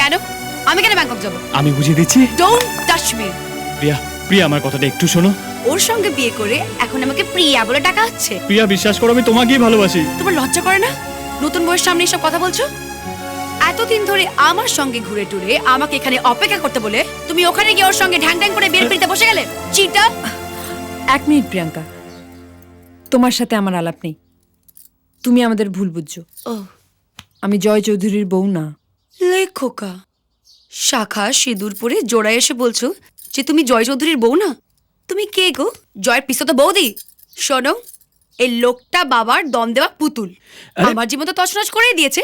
কেন? আমি কেন ব্যাংকক যাব? আমি বুঝিয়ে দিচ্ছি। Don't touch me. Priya, Priya আমার কথাটা একটু শোনো। ওর সঙ্গে বিয়ে করে এখন আমাকে প্রিয়া বলে ডাকা হচ্ছে। প্রিয়া বিশ্বাস করো, আমি তোমাকেই ভালোবাসি। তোমার লজ্জা করে না? নতুন বউয়ের সামনে এসব কথা বলছো? এতদিন ধরে আমার সঙ্গে ঘুরে টুরে আমাকে এখানে অপেক্ষা করতে বলে তুমি ওখানে গিয়ে ওর সঙ্গে ঢ্যাং ঢ্যাং করে বিয়ের পিড়িতে বসে গেলে। চিটার। 1 মিনিট প্রিয়াঙ্কা, তোমার সাথে আমার আলাপ নেই। তুমি আমাদের ভুল বুঝছো। ও আমি জয় চৌধুরীর বউ না। লেখোকা, শাখা সিঁদুর পরে জোড়ায় এসে বলছো যে তুমি জয় চৌধুরীর বউ না? তুমি কে গো? জয়ের পিসো তো বৌদি। শোনো, এই লোকটা বাবার দম দেওয়া পুতুল। আমার জীবন তো তছনছ করেই দিয়েছে,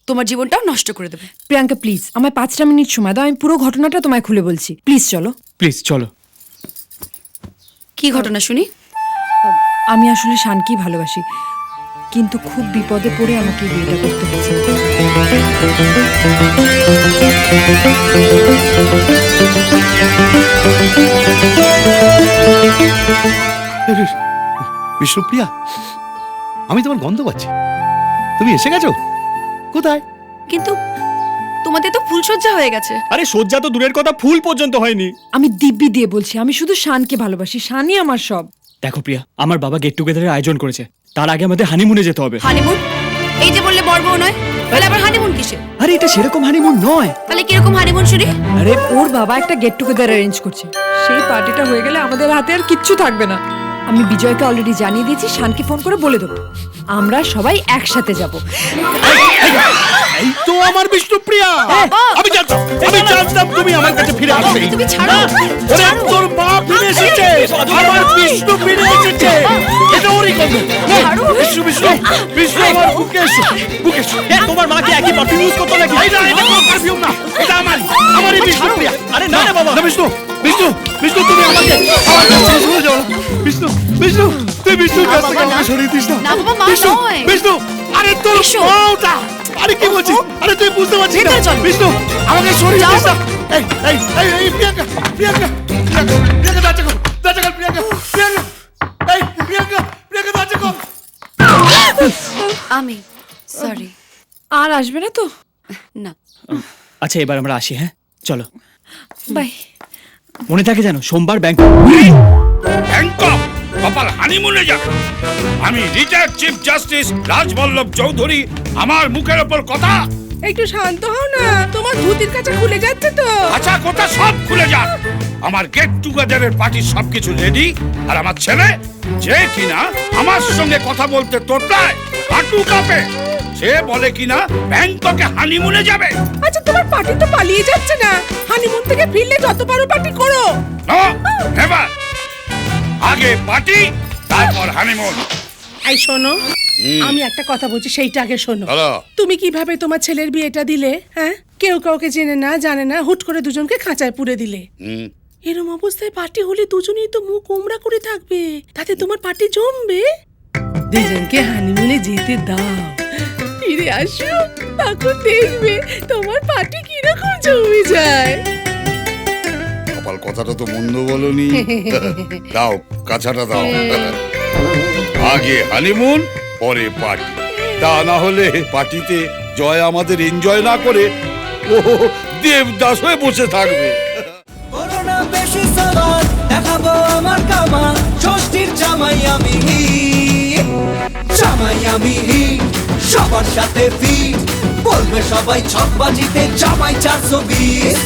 তোমার জীবনটাও নষ্ট করে দেবে। প্রিয়াঙ্কা প্লিজ, আমায় 5টা মিনিট সময় দাও, আমি পুরো ঘটনাটা তোমায় খুলে বলছি। প্লিজ চলো। প্লিজ চলো। কি ঘটনা শুনি? আমি আসলে শানকেই ভালোবাসি, কিন্তু খুব বিপদে পড়ে আমাকে বিয়েটা করতে হয়েছে। বিষ্ণুপ্রিয়া, আমি তোমার গন্ধ পাচ্ছি। তুমি এসে গেছো? কোথায়? কিন্তু তোমাদের তো ফুলসজ্জা হয়ে গেছে। আরে সজ্জা তো দূরের কথা, ফুল পর্যন্ত হয়নি। আমি দিব্যি দিয়ে বলছি, আমি শুধু শানকে ভালোবাসি। শানই আমার সব। দেখো প্রিয়া, আমার বাবা গেট টুগেদারের আয়োজন করেছে, তার আগে আমাদের হানিমুনে যেতে হবে। হানিমুন? এই যে বললে বড় বউ নয়, তাহলে আবার হানিমুন কিসে? আরে এটা সেরকম হানিমুন নয়। তাহলে কিরকম হানিমুন শুনি? আরে ওর বাবা একটা গেট টুগেদার অ্যারেঞ্জ করছে, সেই পার্টিটা হয়ে গেলে আমাদের হাতে আর কিচ্ছু থাকবে না। আমি বিজয়কে অলরেডি জানিয়ে দিয়েছি, শানকে ফোন করে বলে দেবো আমরা সবাই একসাথে যাব। এই তো আমার বিষ্ণুপ্রিয়া। আমি জানতাম তুমি আমার কাছে ফিরে আসবে। তুমি ছাড়ো। ওরে তোর মা ফিরে এসেছে, আমার বিষ্ণু ফিরে এসেছে। এটা ওরই গন্ধ। বিষ্ণু বিষ্ণু বিষ্ণু, আমার বুকে এসো, বুকে এসো। তোমার মাকে একই পারফিউম ইউজ করতে নাকি? এটা কোনো পারফিউম না, এটা আমারই বিষ্ণুপ্রিয়া। আরে না না বাবা। না বিষ্ণু, বিষ্ণু বিষ্ণু, তুমি আমার কাছে সরে যাও না। বিষ্ণু বিষ্ণু, তুই বিষ্ণুর কাছ থেকে আমাকে সরিয়ে দিস না। না বাবা, মা বিষ্ণু নয়। বিষ্ণু, আরে তোর এসো। মাটা। আরে কি বলছিস? আরে তুই বুঝতে পারছিস না? ভেতরে চলো। বিষ্ণু, আমাকে সরিয়ে যাও। দিস না। এই এই এই এই প্রিয়াঙ্কা, প্রিয়াঙ্কা প্রিয়াঙ্কা, প্রিয়াঙ্কা দাঁড়া কর, দাঁড়া কর প্রিয়াঙ্কা, প্রিয়াঙ্কা, এই প্রিয়াঙ্কা, প্রিয়াঙ্কা দাঁড়া কর। আমি সরি। আর আসবে না তো? না। আচ্ছা এবার আমরা আসি, হ্যাঁ চলো। বাই। মনে থাকে যেন সোমবার ব্যাংক। ব্যাংকক কপাল হানিমুনে যাবে। আমি retired chief justice Rajballabh Chowdhury, আমার মুখের ওপর কথা। একটু শান্ত হও না, তোমার ধুতির কাছে খুলে যাচ্ছে তো। আচ্ছা কথা সব খুলে যাক। আমার গেট টুগেদারের পার্টির সবকিছু রেডি, আর আমার ছেলে যে কিনা আমার সঙ্গে কথা বলতে তোতলায়, হাঁটু কাঁপে, সে বলে কিনা ব্যাংককে হানিমুনে যাবে। আচ্ছা তোমার পার্টি তো পালিয়ে যাচ্ছে না, হানিমুন থেকে ফিরলে যত পারো পার্টি করো। নো নেভার, আগে পার্টি তারপর হানিমুন। এই শোনো, আমি একটা কথা বলছি, সেইটা আগে শোনো। হ্যালো। তুমি কিভাবে তোমার ছেলের বিয়েটা দিলে? হ্যাঁ, কেউ কাউকে জেনে না জানে না, হুট করে দুজনকে খাঁচায় পুরে দিলে। এরম অবস্থায় পার্টি হলে দুজনেই তো মুখ উমরা করে থাকবে, তাতে তোমার পার্টি জমবে। দুজনকে হানিমুনে যেতে দাও, ফিরে আসো, তখন দেখবে তোমার পার্টি কিরকম জমে যায়। কপাল কথাটা তো মন্দ বলনি। দাও কাছাটা দাও। আগে হানিমুন পরে পার্টি, তা না হলে পার্টিতে জয় আমাদের এনজয় না করে ও দেবদাস হয়ে বসে থাকবে। করোনা বেশি সালাদ দেখাবো আমার কামাল, ষষ্ঠীর জামাই আমি সবার সাথে ফিট, বলবে সবাই ছকবাজিতে জামাই 420।